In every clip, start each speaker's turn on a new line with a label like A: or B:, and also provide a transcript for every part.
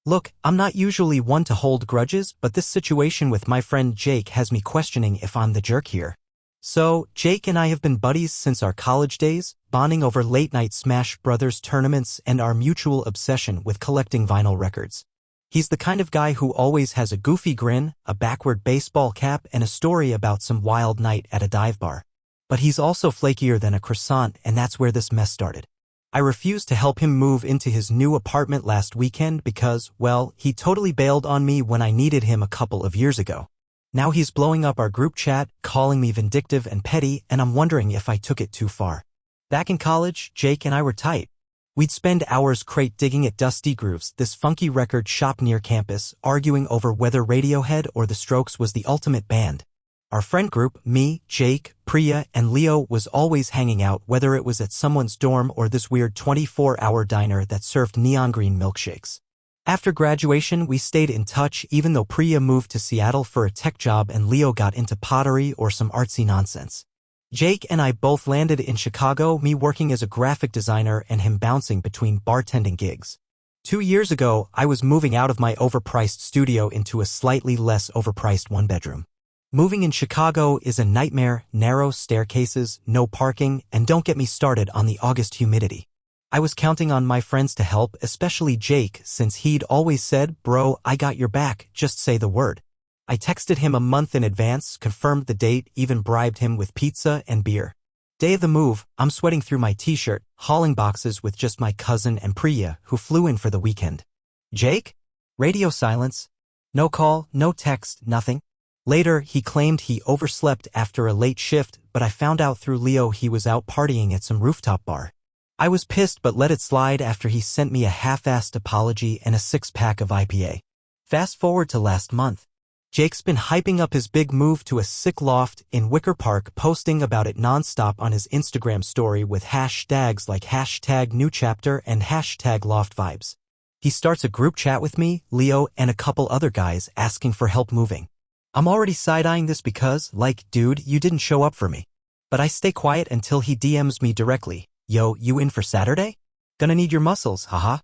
A: Look, I'm not usually one to hold grudges, but this situation with my friend Jake has me questioning if I'm the jerk here. So, Jake and I have been buddies since our college days, bonding over late-night Smash Brothers tournaments and our mutual obsession with collecting vinyl records. He's the kind of guy who always has a goofy grin, a backward baseball cap, and a story about some wild night at a dive bar. But he's also flakier than a croissant, and that's where this mess started. I refused to help him move into his new apartment last weekend because, well, he totally bailed on me when I needed him a couple of years ago. Now he's blowing up our group chat, calling me vindictive and petty, and I'm wondering if I took it too far. Back in college, Jake and I were tight. We'd spend hours crate digging at Dusty Grooves, this funky record shop near campus, arguing over whether Radiohead or The Strokes was the ultimate band. Our friend group, me, Jake, Priya, and Leo, was always hanging out, whether it was at someone's dorm or this weird 24-hour diner that served neon green milkshakes. After graduation, we stayed in touch even though Priya moved to Seattle for a tech job and Leo got into pottery or some artsy nonsense. Jake and I both landed in Chicago, me working as a graphic designer and him bouncing between bartending gigs. 2 years ago, I was moving out of my overpriced studio into a slightly less overpriced one-bedroom. Moving in Chicago is a nightmare, narrow staircases, no parking, and don't get me started on the August humidity. I was counting on my friends to help, especially Jake, since he'd always said, "Bro, I got your back, just say the word." I texted him a month in advance, confirmed the date, even bribed him with pizza and beer. Day of the move, I'm sweating through my t-shirt, hauling boxes with just my cousin and Priya, who flew in for the weekend. Jake? Radio silence. No call, no text, nothing. Later, he claimed he overslept after a late shift, but I found out through Leo he was out partying at some rooftop bar. I was pissed but let it slide after he sent me a half-assed apology and a 6-pack of IPA. Fast forward to last month. Jake's been hyping up his big move to a sick loft in Wicker Park, posting about it nonstop on his Instagram story with hashtags like #newchapter and #loftvibes. He starts a group chat with me, Leo, and a couple other guys asking for help moving. I'm already side-eyeing this because, like, dude, you didn't show up for me. But I stay quiet until he DMs me directly. Yo, you in for Saturday? Gonna need your muscles, haha.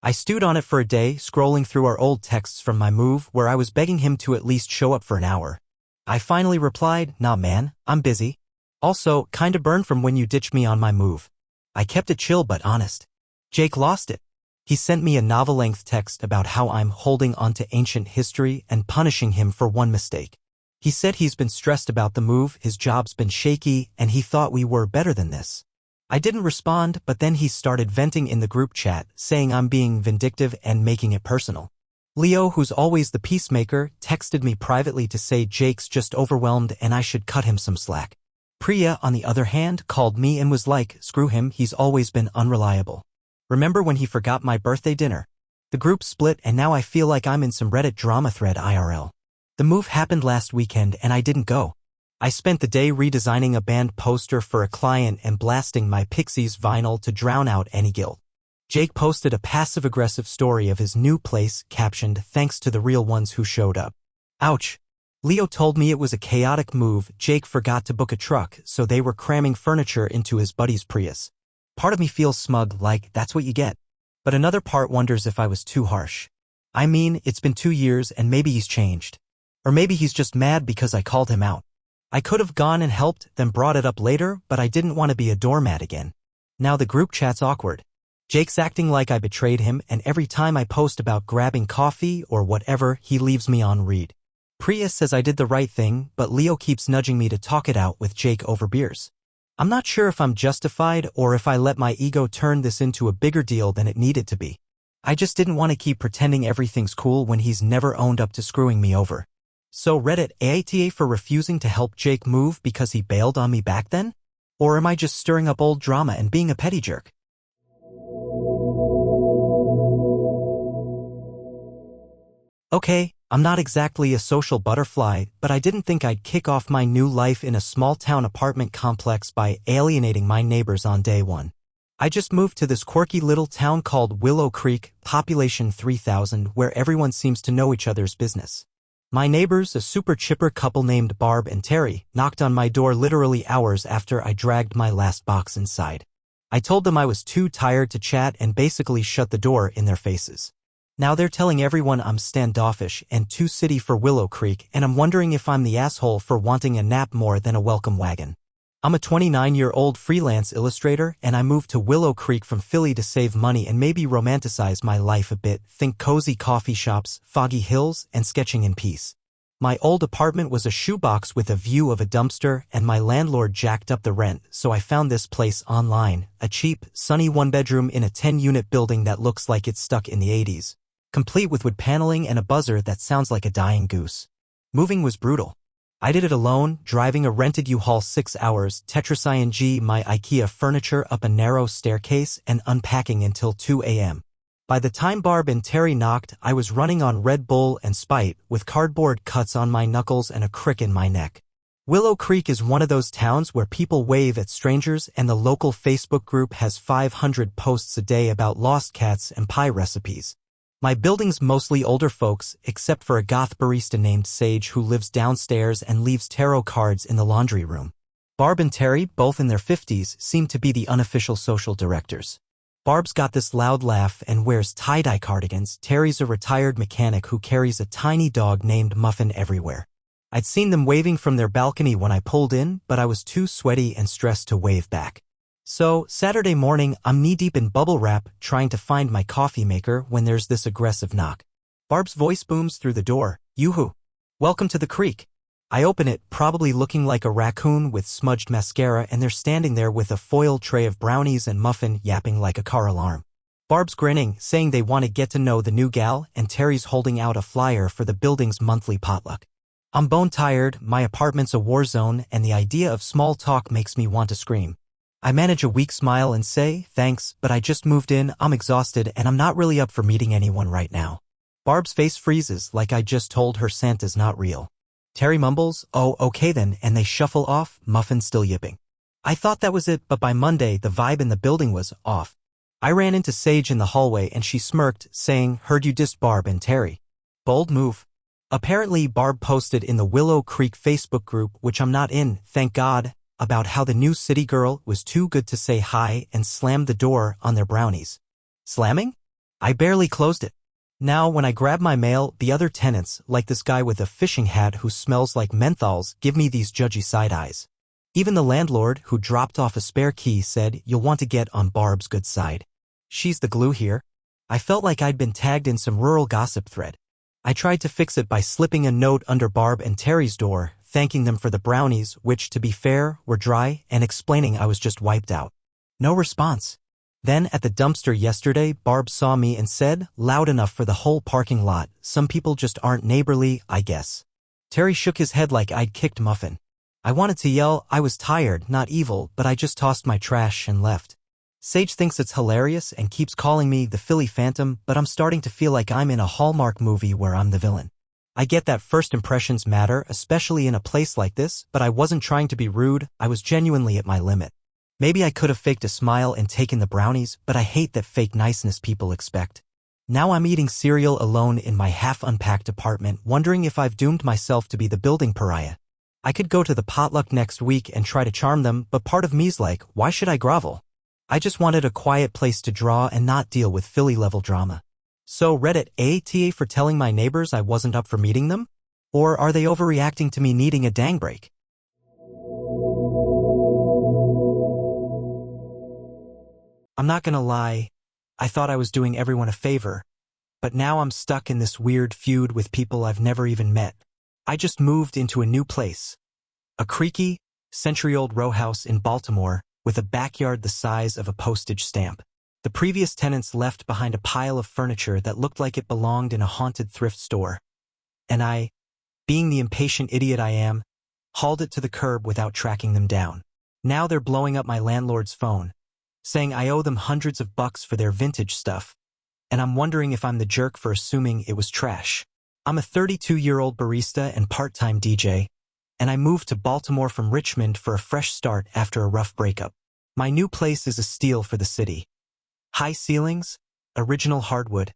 A: I stewed on it for a day, scrolling through our old texts from my move where I was begging him to at least show up for an hour. I finally replied, "Nah man, I'm busy. Also, kinda burned from when you ditched me on my move." I kept it chill but honest. Jake lost it. He sent me a novel-length text about how I'm holding onto ancient history and punishing him for one mistake. He said he's been stressed about the move, his job's been shaky, and he thought we were better than this. I didn't respond, but then he started venting in the group chat, saying I'm being vindictive and making it personal. Leo, who's always the peacemaker, texted me privately to say Jake's just overwhelmed and I should cut him some slack. Priya, on the other hand, called me and was like, "Screw him, he's always been unreliable. Remember when he forgot my birthday dinner?" The group split and now I feel like I'm in some Reddit drama thread IRL. The move happened last weekend and I didn't go. I spent the day redesigning a band poster for a client and blasting my Pixies vinyl to drown out any guilt. Jake posted a passive-aggressive story of his new place, captioned, "Thanks to the real ones who showed up." Ouch. Leo told me it was a chaotic move. Jake forgot to book a truck, so they were cramming furniture into his buddy's Prius. Part of me feels smug, like, that's what you get. But another part wonders if I was too harsh. I mean, it's been 2 years and maybe he's changed. Or maybe he's just mad because I called him out. I could have gone and helped, then brought it up later, but I didn't want to be a doormat again. Now the group chat's awkward. Jake's acting like I betrayed him, and every time I post about grabbing coffee or whatever, he leaves me on read. Priya says I did the right thing, but Leo keeps nudging me to talk it out with Jake over beers. I'm not sure if I'm justified or if I let my ego turn this into a bigger deal than it needed to be. I just didn't want to keep pretending everything's cool when he's never owned up to screwing me over. So Reddit, AITA for refusing to help Jake move because he bailed on me back then? Or am I just stirring up old drama and being a petty jerk? Okay, I'm not exactly a social butterfly, but I didn't think I'd kick off my new life in a small-town apartment complex by alienating my neighbors on day one. I just moved to this quirky little town called Willow Creek, population 3,000, where everyone seems to know each other's business. My neighbors, a super chipper couple named Barb and Terry, knocked on my door literally hours after I dragged my last box inside. I told them I was too tired to chat and basically shut the door in their faces. Now they're telling everyone I'm standoffish and too city for Willow Creek, and I'm wondering if I'm the asshole for wanting a nap more than a welcome wagon. I'm a 29-year-old freelance illustrator, and I moved to Willow Creek from Philly to save money and maybe romanticize my life a bit. Think cozy coffee shops, foggy hills, and sketching in peace. My old apartment was a shoebox with a view of a dumpster, and my landlord jacked up the rent, so I found this place online, a cheap, sunny one-bedroom in a 10-unit building that looks like it's stuck in the 80s, complete with wood paneling and a buzzer that sounds like a dying goose. Moving was brutal. I did it alone, driving a rented U-Haul 6 hours, Tetris-ing my IKEA furniture up a narrow staircase, and unpacking until 2 a.m. By the time Barb and Terry knocked, I was running on Red Bull and Spite, with cardboard cuts on my knuckles and a crick in my neck. Willow Creek is one of those towns where people wave at strangers, and the local Facebook group has 500 posts a day about lost cats and pie recipes. My building's mostly older folks, except for a goth barista named Sage who lives downstairs and leaves tarot cards in the laundry room. Barb and Terry, both in their 50s, seem to be the unofficial social directors. Barb's got this loud laugh and wears tie-dye cardigans. Terry's a retired mechanic who carries a tiny dog named Muffin everywhere. I'd seen them waving from their balcony when I pulled in, but I was too sweaty and stressed to wave back. So, Saturday morning, I'm knee-deep in bubble wrap, trying to find my coffee maker when there's this aggressive knock. Barb's voice booms through the door. "Yoo-hoo. Welcome to the creek." I open it, probably looking like a raccoon with smudged mascara, and they're standing there with a foil tray of brownies and Muffin yapping like a car alarm. Barb's grinning, saying they want to get to know the new gal, and Terry's holding out a flyer for the building's monthly potluck. I'm bone-tired, my apartment's a war zone, and the idea of small talk makes me want to scream. I manage a weak smile and say, "Thanks, but I just moved in, I'm exhausted, and I'm not really up for meeting anyone right now." Barb's face freezes, like I just told her Santa's not real. Terry mumbles, "Oh, okay then," and they shuffle off, Muffin still yipping. I thought that was it, but by Monday, the vibe in the building was off. I ran into Sage in the hallway and she smirked, saying, "Heard you dissed Barb and Terry." Bold move. Apparently, Barb posted in the Willow Creek Facebook group, which I'm not in, thank God, about how the new city girl was too good to say hi and slammed the door on their brownies. Slamming? I barely closed it. Now, when I grab my mail, the other tenants, like this guy with a fishing hat who smells like menthols, give me these judgy side eyes. Even the landlord, who dropped off a spare key, said, "You'll want to get on Barb's good side. She's the glue here." I felt like I'd been tagged in some rural gossip thread. I tried to fix it by slipping a note under Barb and Terry's door, thanking them for the brownies, which, to be fair, were dry, and explaining I was just wiped out. No response. Then, at the dumpster yesterday, Barb saw me and said, loud enough for the whole parking lot, "Some people just aren't neighborly, I guess." Terry shook his head like I'd kicked Muffin. I wanted to yell, I was tired, not evil, but I just tossed my trash and left. Sage thinks it's hilarious and keeps calling me the Philly Phantom, but I'm starting to feel like I'm in a Hallmark movie where I'm the villain. I get that first impressions matter, especially in a place like this, but I wasn't trying to be rude, I was genuinely at my limit. Maybe I could have faked a smile and taken the brownies, but I hate that fake niceness people expect. Now I'm eating cereal alone in my half-unpacked apartment, wondering if I've doomed myself to be the building pariah. I could go to the potluck next week and try to charm them, but part of me's like, why should I grovel? I just wanted a quiet place to draw and not deal with Philly-level drama. So Reddit, AITA for telling my neighbors I wasn't up for meeting them? Or are they overreacting to me needing a dang break? I'm not gonna lie, I thought I was doing everyone a favor, but now I'm stuck in this weird feud with people I've never even met. I just moved into a new place. A creaky, century-old rowhouse in Baltimore with a backyard the size of a postage stamp. The previous tenants left behind a pile of furniture that looked like it belonged in a haunted thrift store. And I, being the impatient idiot I am, hauled it to the curb without tracking them down. Now they're blowing up my landlord's phone, saying I owe them hundreds of bucks for their vintage stuff, and I'm wondering if I'm the jerk for assuming it was trash. I'm a 32-year-old barista and part-time DJ, and I moved to Baltimore from Richmond for a fresh start after a rough breakup. My new place is a steal for the city. High ceilings, original hardwood,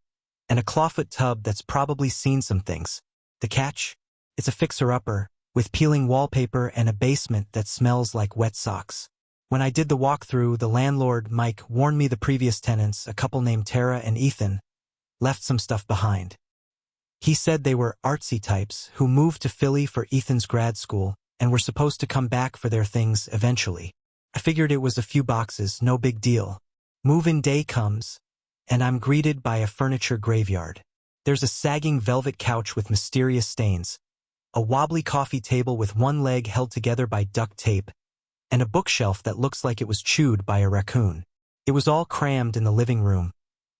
A: and a clawfoot tub that's probably seen some things. The catch? It's a fixer-upper, with peeling wallpaper and a basement that smells like wet socks. When I did the walkthrough, the landlord, Mike, warned me the previous tenants, a couple named Tara and Ethan, left some stuff behind. He said they were artsy types who moved to Philly for Ethan's grad school and were supposed to come back for their things eventually. I figured it was a few boxes, no big deal. Move-in day comes, and I'm greeted by a furniture graveyard. There's a sagging velvet couch with mysterious stains, a wobbly coffee table with one leg held together by duct tape, and a bookshelf that looks like it was chewed by a raccoon. It was all crammed in the living room,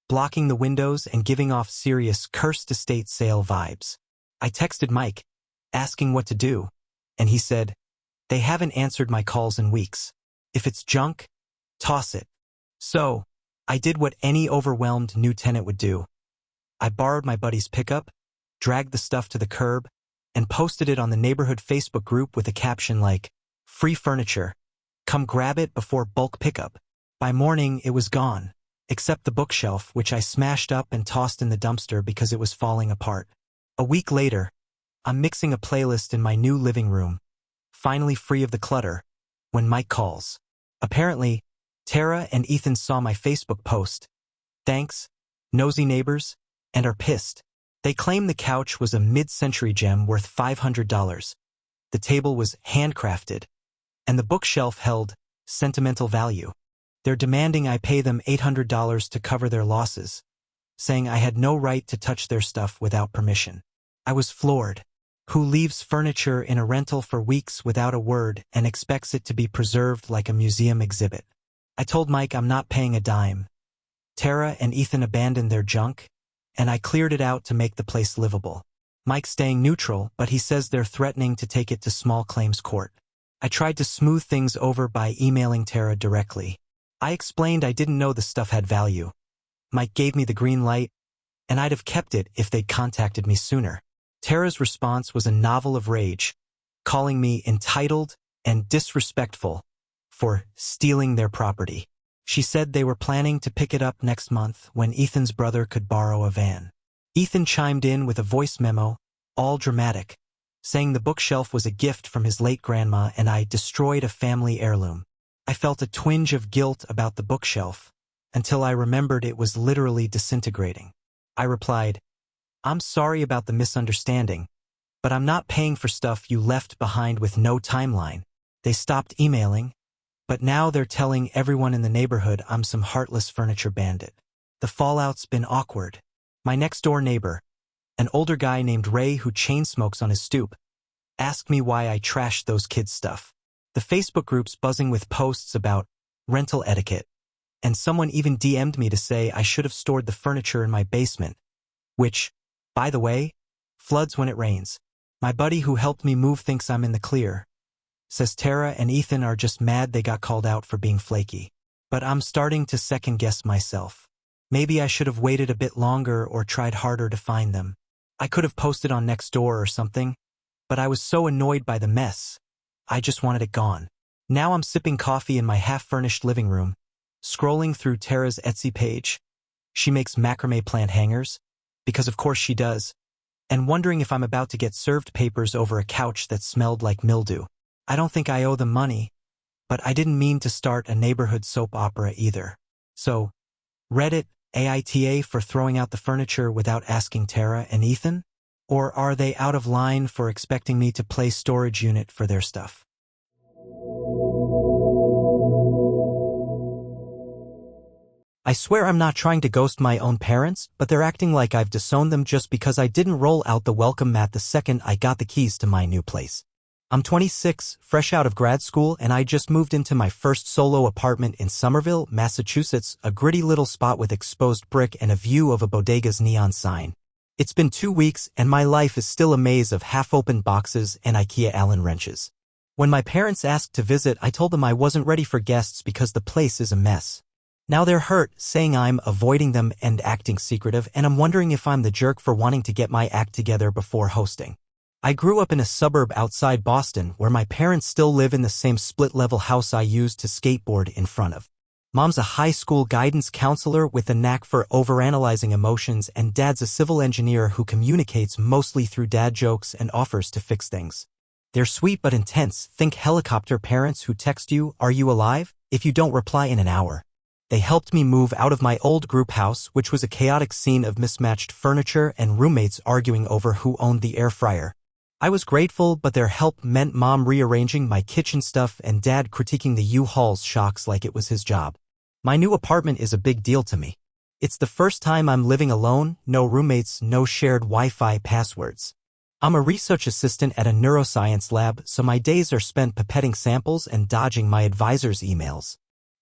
A: blocking the windows and giving off serious cursed estate sale vibes. I texted Mike, asking what to do, and he said, "They haven't answered my calls in weeks. If it's junk, toss it." So, I did what any overwhelmed new tenant would do. I borrowed my buddy's pickup, dragged the stuff to the curb, and posted it on the neighborhood Facebook group with a caption like, "Free furniture. Come grab it before bulk pickup." By morning, it was gone, except the bookshelf, which I smashed up and tossed in the dumpster because it was falling apart. A week later, I'm mixing a playlist in my new living room, finally free of the clutter, when Mike calls. Apparently, Tara and Ethan saw my Facebook post. Thanks, Nosy Neighbors, and are pissed. They claim the couch was a mid-century gem worth $500. The table was handcrafted, and the bookshelf held sentimental value. They're demanding I pay them $800 to cover their losses, saying I had no right to touch their stuff without permission. I was floored. Who leaves furniture in a rental for weeks without a word and expects it to be preserved like a museum exhibit? I told Mike I'm not paying a dime. Tara and Ethan abandoned their junk, and I cleared it out to make the place livable. Mike's staying neutral, but he says they're threatening to take it to small claims court. I tried to smooth things over by emailing Tara directly. I explained I didn't know the stuff had value. Mike gave me the green light, and I'd have kept it if they'd contacted me sooner. Tara's response was a novel of rage, calling me entitled and disrespectful for stealing their property. She said they were planning to pick it up next month when Ethan's brother could borrow a van. Ethan chimed in with a voice memo, all dramatic, saying the bookshelf was a gift from his late grandma and I destroyed a family heirloom. I felt a twinge of guilt about the bookshelf, until I remembered it was literally disintegrating. I replied, "I'm sorry about the misunderstanding, but I'm not paying for stuff you left behind with no timeline." They stopped emailing, but now they're telling everyone in the neighborhood I'm some heartless furniture bandit. The fallout's been awkward. My next-door neighbor, an older guy named Ray who chain smokes on his stoop, asked me why I trashed those kids' stuff. The Facebook group's buzzing with posts about rental etiquette, and someone even DM'd me to say I should have stored the furniture in my basement, which, by the way, floods when it rains. My buddy who helped me move thinks I'm in the clear. Says Tara and Ethan are just mad they got called out for being flaky. But I'm starting to second-guess myself. Maybe I should have waited a bit longer or tried harder to find them. I could have posted on Nextdoor or something, but I was so annoyed by the mess, I just wanted it gone. Now I'm sipping coffee in my half-furnished living room, scrolling through Tara's Etsy page. She makes macrame plant hangers, because of course she does, and wondering if I'm about to get served papers over a couch that smelled like mildew. I don't think I owe them money, but I didn't mean to start a neighborhood soap opera either. So, Reddit, AITA for throwing out the furniture without asking Tara and Ethan? Or are they out of line for expecting me to play storage unit for their stuff? I swear I'm not trying to ghost my own parents, but they're acting like I've disowned them just because I didn't roll out the welcome mat the second I got the keys to my new place. I'm 26, fresh out of grad school, and I just moved into my first solo apartment in Somerville, Massachusetts, a gritty little spot with exposed brick and a view of a bodega's neon sign. It's been 2 weeks, and my life is still a maze of half-opened boxes and IKEA Allen wrenches. When my parents asked to visit, I told them I wasn't ready for guests because the place is a mess. Now they're hurt, saying I'm avoiding them and acting secretive, and I'm wondering if I'm the jerk for wanting to get my act together before hosting. I grew up in a suburb outside Boston where my parents still live in the same split-level house I used to skateboard in front of. Mom's a high school guidance counselor with a knack for overanalyzing emotions, and Dad's a civil engineer who communicates mostly through dad jokes and offers to fix things. They're sweet but intense. Think helicopter parents who text you, "Are you alive?" if you don't reply in an hour. They helped me move out of my old group house, which was a chaotic scene of mismatched furniture and roommates arguing over who owned the air fryer. I was grateful, but their help meant Mom rearranging my kitchen stuff and Dad critiquing the U-Haul's shocks like it was his job. My new apartment is a big deal to me. It's the first time I'm living alone, no roommates, no shared Wi-Fi passwords. I'm a research assistant at a neuroscience lab, so my days are spent pipetting samples and dodging my advisor's emails.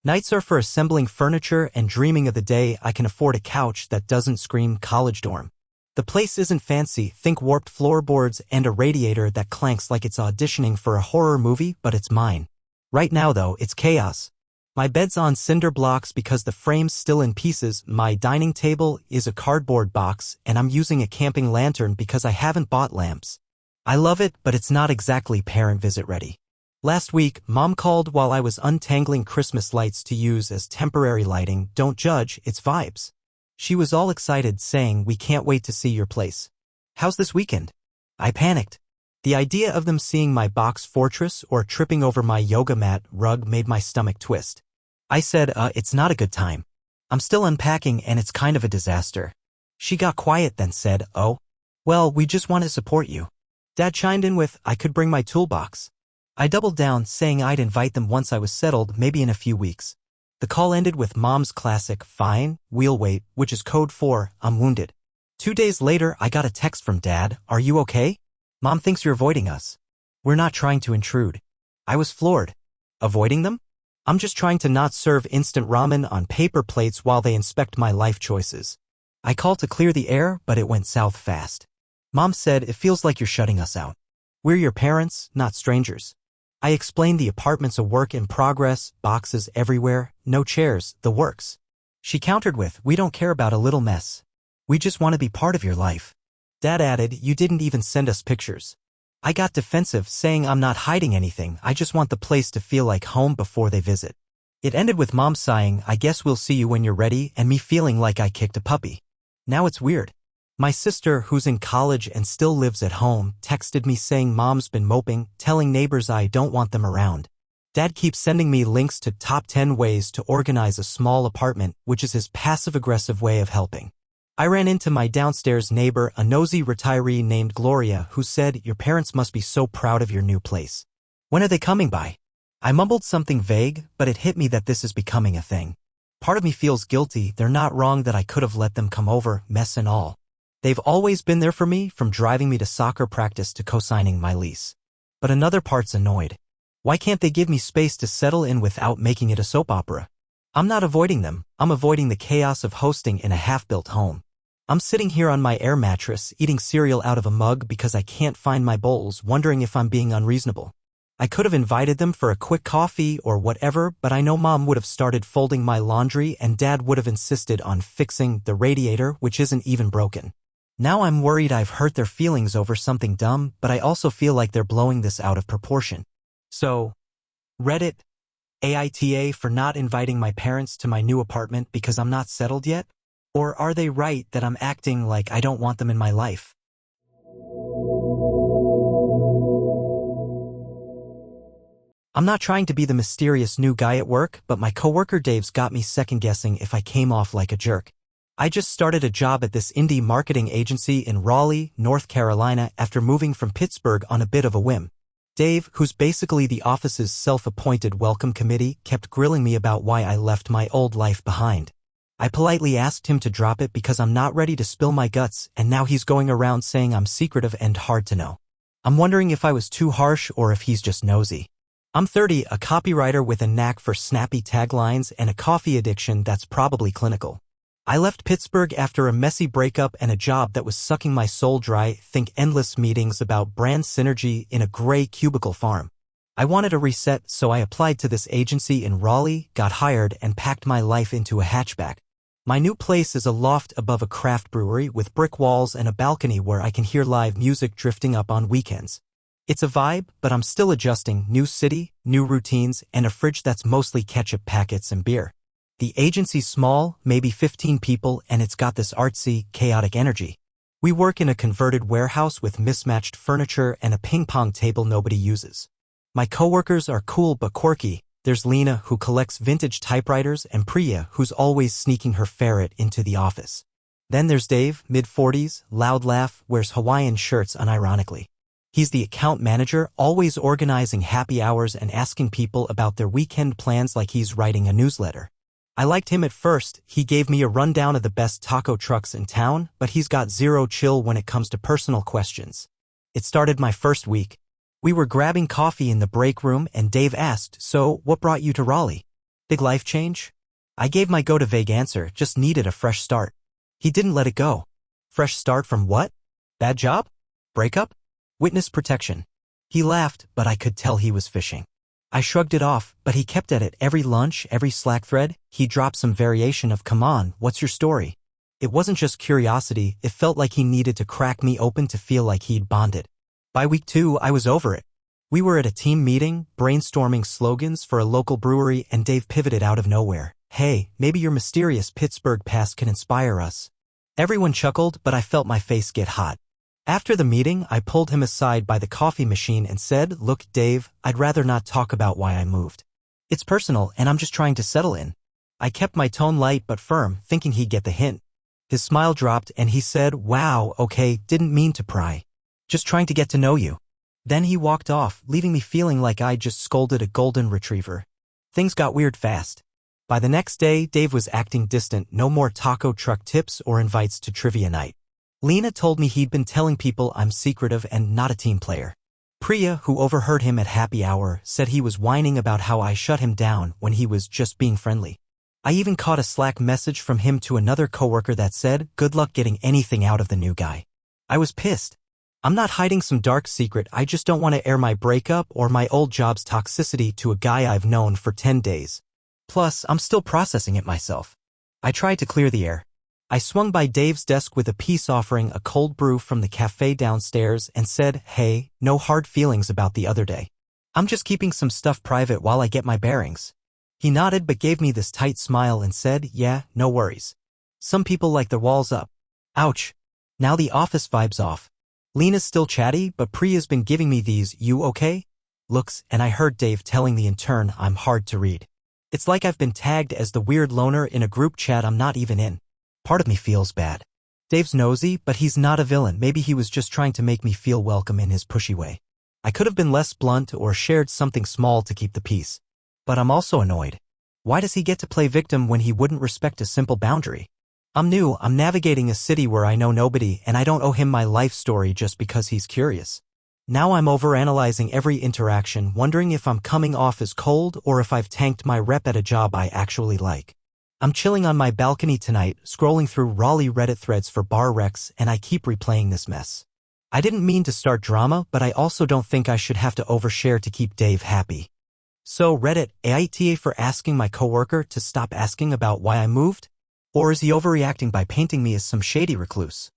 A: Nights are for assembling furniture and dreaming of the day I can afford a couch that doesn't scream college dorm. The place isn't fancy, think warped floorboards and a radiator that clanks like it's auditioning for a horror movie, but it's mine. Right now though, it's chaos. My bed's on cinder blocks because the frame's still in pieces, my dining table is a cardboard box, and I'm using a camping lantern because I haven't bought lamps. I love it, but it's not exactly parent visit ready. Last week, Mom called while I was untangling Christmas lights to use as temporary lighting. Don't judge, it's vibes. She was all excited, saying, "We can't wait to see your place. How's this weekend?" I panicked. The idea of them seeing my box fortress or tripping over my yoga mat rug made my stomach twist. I said, it's not a good time. I'm still unpacking and it's kind of a disaster. She got quiet then said, "Oh, well, we just want to support you." Dad chimed in with, "I could bring my toolbox." I doubled down, saying I'd invite them once I was settled, maybe in a few weeks. The call ended with Mom's classic, "Fine, we'll wait," which is code for, "I'm wounded." 2 days later, I got a text from Dad, "Are you okay? Mom thinks you're avoiding us." "We're not trying to intrude." I was floored. Avoiding them? I'm just trying to not serve instant ramen on paper plates while they inspect my life choices. I called to clear the air, but it went south fast. Mom said, "It feels like you're shutting us out. We're your parents, not strangers." I explained the apartment's a work in progress, boxes everywhere, no chairs, the works. She countered with, "We don't care about a little mess. We just want to be part of your life." Dad added, "You didn't even send us pictures." I got defensive, saying I'm not hiding anything, I just want the place to feel like home before they visit. It ended with Mom sighing, "I guess we'll see you when you're ready," and me feeling like I kicked a puppy. Now it's weird. My sister, who's in college and still lives at home, texted me saying Mom's been moping, telling neighbors I don't want them around. Dad keeps sending me links to top 10 ways to organize a small apartment, which is his passive-aggressive way of helping. I ran into my downstairs neighbor, a nosy retiree named Gloria, who said, "Your parents must be so proud of your new place. When are they coming by?" I mumbled something vague, but it hit me that this is becoming a thing. Part of me feels guilty. They're not wrong that I could have let them come over, mess and all. They've always been there for me, from driving me to soccer practice to co-signing my lease. But another part's annoyed. Why can't they give me space to settle in without making it a soap opera? I'm not avoiding them, I'm avoiding the chaos of hosting in a half-built home. I'm sitting here on my air mattress, eating cereal out of a mug because I can't find my bowls, wondering if I'm being unreasonable. I could have invited them for a quick coffee or whatever, but I know Mom would have started folding my laundry and Dad would have insisted on fixing the radiator, which isn't even broken. Now I'm worried I've hurt their feelings over something dumb, but I also feel like they're blowing this out of proportion. So, Reddit, AITA for not inviting my parents to my new apartment because I'm not settled yet? Or are they right that I'm acting like I don't want them in my life? I'm not trying to be the mysterious new guy at work, but my coworker Dave's got me second-guessing if I came off like a jerk. I just started a job at this indie marketing agency in Raleigh, North Carolina after moving from Pittsburgh on a bit of a whim. Dave, who's basically the office's self-appointed welcome committee, kept grilling me about why I left my old life behind. I politely asked him to drop it because I'm not ready to spill my guts, and now he's going around saying I'm secretive and hard to know. I'm wondering if I was too harsh or if he's just nosy. I'm 30, a copywriter with a knack for snappy taglines and a coffee addiction that's probably clinical. I left Pittsburgh after a messy breakup and a job that was sucking my soul dry, think endless meetings about brand synergy in a gray cubicle farm. I wanted a reset, so I applied to this agency in Raleigh, got hired, and packed my life into a hatchback. My new place is a loft above a craft brewery with brick walls and a balcony where I can hear live music drifting up on weekends. It's a vibe, but I'm still adjusting. New city, new routines, and a fridge that's mostly ketchup packets and beer. The agency's small, maybe 15 people, and it's got this artsy, chaotic energy. We work in a converted warehouse with mismatched furniture and a ping-pong table nobody uses. My coworkers are cool but quirky. There's Lena, who collects vintage typewriters, and Priya, who's always sneaking her ferret into the office. Then there's Dave, mid-40s, loud laugh, wears Hawaiian shirts unironically. He's the account manager, always organizing happy hours and asking people about their weekend plans like he's writing a newsletter. I liked him at first. He gave me a rundown of the best taco trucks in town, but he's got zero chill when it comes to personal questions. It started my first week. We were grabbing coffee in the break room and Dave asked, "So, what brought you to Raleigh? Big life change?" I gave my go-to-vague answer, just needed a fresh start. He didn't let it go. Fresh start from what? Bad job? Breakup? Witness protection. He laughed, but I could tell he was fishing. I shrugged it off, but he kept at it. Every lunch, every Slack thread, he dropped some variation of, "Come on, what's your story?" It wasn't just curiosity, it felt like he needed to crack me open to feel like he'd bonded. By week 2, I was over it. We were at a team meeting, brainstorming slogans for a local brewery, and Dave pivoted out of nowhere. "Hey, maybe your mysterious Pittsburgh past can inspire us." Everyone chuckled, but I felt my face get hot. After the meeting, I pulled him aside by the coffee machine and said, "Look, Dave, I'd rather not talk about why I moved. It's personal, and I'm just trying to settle in." I kept my tone light but firm, thinking he'd get the hint. His smile dropped, and he said, "Wow, okay, didn't mean to pry. Just trying to get to know you." Then he walked off, leaving me feeling like I'd just scolded a golden retriever. Things got weird fast. By the next day, Dave was acting distant, no more taco truck tips or invites to trivia night. Lena told me he'd been telling people I'm secretive and not a team player. Priya, who overheard him at happy hour, said he was whining about how I shut him down when he was just being friendly. I even caught a Slack message from him to another coworker that said, "Good luck getting anything out of the new guy." I was pissed. I'm not hiding some dark secret, I just don't want to air my breakup or my old job's toxicity to a guy I've known for 10 days. Plus, I'm still processing it myself. I tried to clear the air. I swung by Dave's desk with a peace offering, a cold brew from the cafe downstairs, and said, "Hey, no hard feelings about the other day. I'm just keeping some stuff private while I get my bearings." He nodded but gave me this tight smile and said, "Yeah, no worries. Some people like their walls up." Ouch. Now the office vibe's off. Lena's still chatty, but Priya's been giving me these "you okay?" looks, and I heard Dave telling the intern I'm hard to read. It's like I've been tagged as the weird loner in a group chat I'm not even in. Part of me feels bad. Dave's nosy, but he's not a villain. Maybe he was just trying to make me feel welcome in his pushy way. I could have been less blunt or shared something small to keep the peace. But I'm also annoyed. Why does he get to play victim when he wouldn't respect a simple boundary? I'm new, I'm navigating a city where I know nobody, and I don't owe him my life story just because he's curious. Now I'm overanalyzing every interaction, wondering if I'm coming off as cold or if I've tanked my rep at a job I actually like. I'm chilling on my balcony tonight, scrolling through Raleigh Reddit threads for bar wrecks, and I keep replaying this mess. I didn't mean to start drama, but I also don't think I should have to overshare to keep Dave happy. So Reddit, AITA for asking my coworker to stop asking about why I moved? Or is he overreacting by painting me as some shady recluse?